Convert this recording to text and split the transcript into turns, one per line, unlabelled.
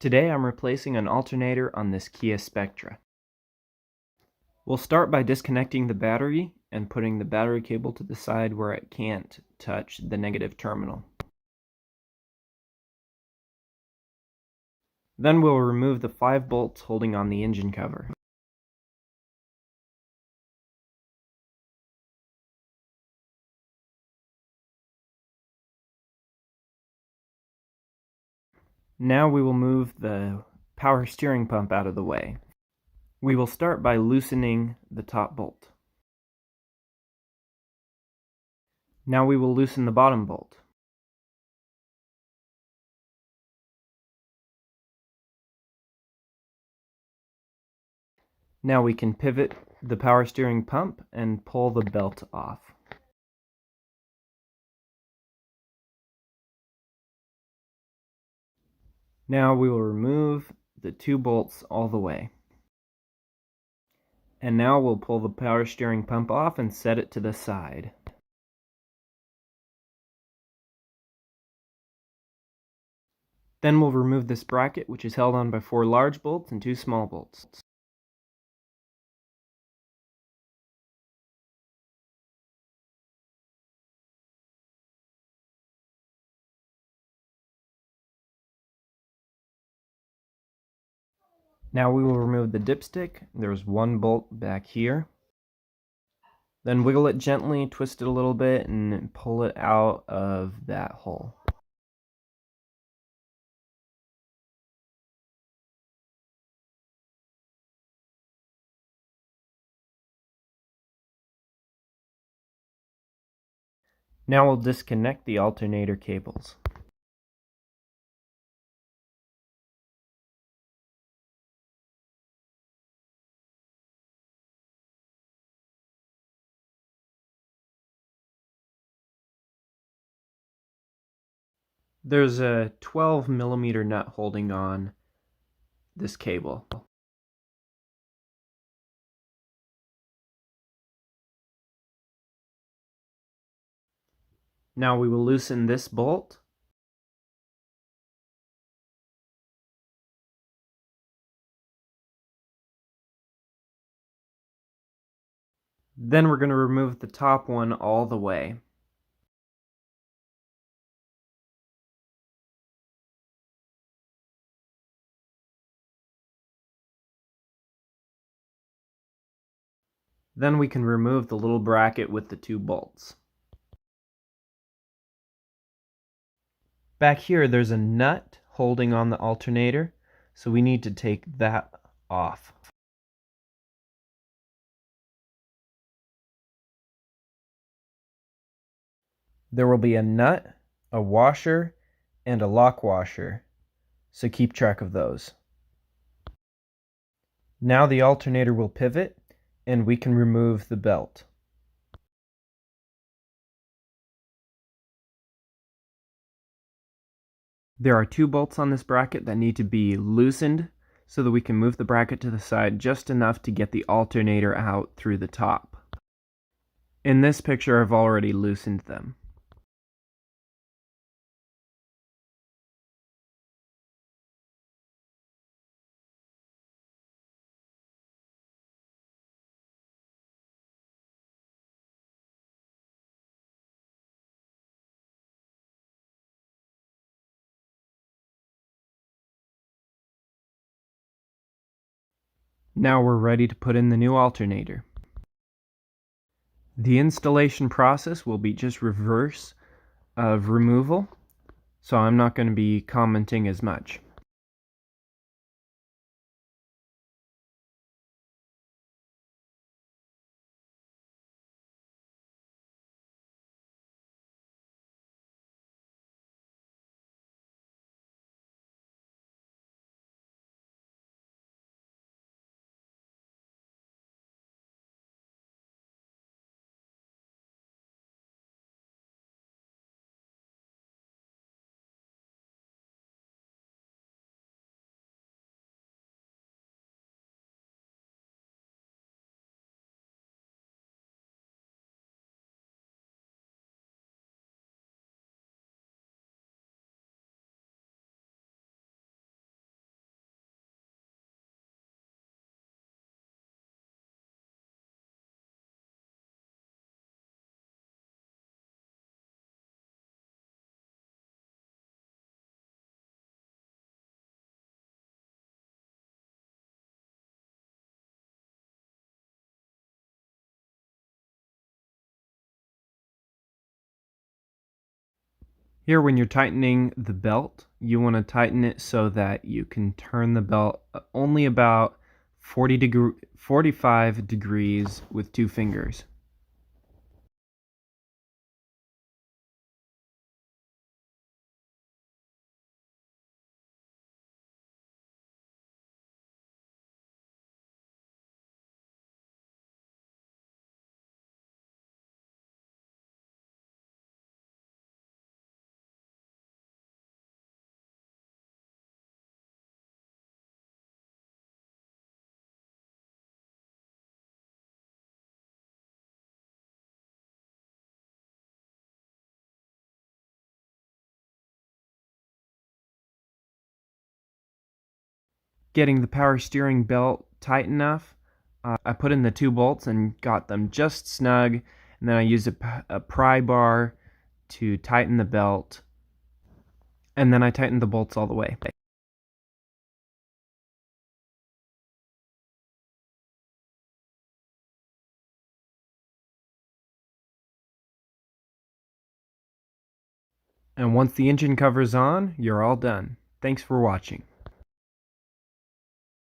Today I'm replacing an alternator on this Kia Spectra. We'll start by disconnecting the battery and putting the battery cable to the side where it can't touch the negative terminal. Then we'll remove the 5 bolts holding on the engine cover. Now we will move the power steering pump out of the way. We will start by loosening the top bolt. Now we will loosen the bottom bolt. Now we can pivot the power steering pump and pull the belt off. Now we will remove the 2 bolts all the way. And now we'll pull the power steering pump off and set it to the side. Then we'll remove this bracket, which is held on by 4 large bolts and 2 small bolts. Now we will remove the dipstick. There's 1 bolt back here. Then wiggle it gently, twist it a little bit, and pull it out of that hole. Now we'll disconnect the alternator cables. There's a 12mm nut holding on this cable. Now we will loosen this bolt. Then we're going to remove the top one all the way. Then we can remove the little bracket with the 2 bolts. Back here there's a nut holding on the alternator, so we need to take that off. There will be a nut, a washer, and a lock washer, so keep track of those. Now the alternator will pivot, and we can remove the belt. There are 2 bolts on this bracket that need to be loosened so that we can move the bracket to the side just enough to get the alternator out through the top. In this picture, I've already loosened them. Now we're ready to put in the new alternator. The installation process will be just reverse of removal, so I'm not going to be commenting as much. Here, when you're tightening the belt, you want to tighten it so that you can turn the belt only about 45 degrees with 2 fingers. Getting the power steering belt tight enough, I put in the 2 bolts and got them just snug, and then I used a pry bar to tighten the belt, and then I tightened the bolts all the way. And once the engine cover's on, you're all done. Thanks for watching.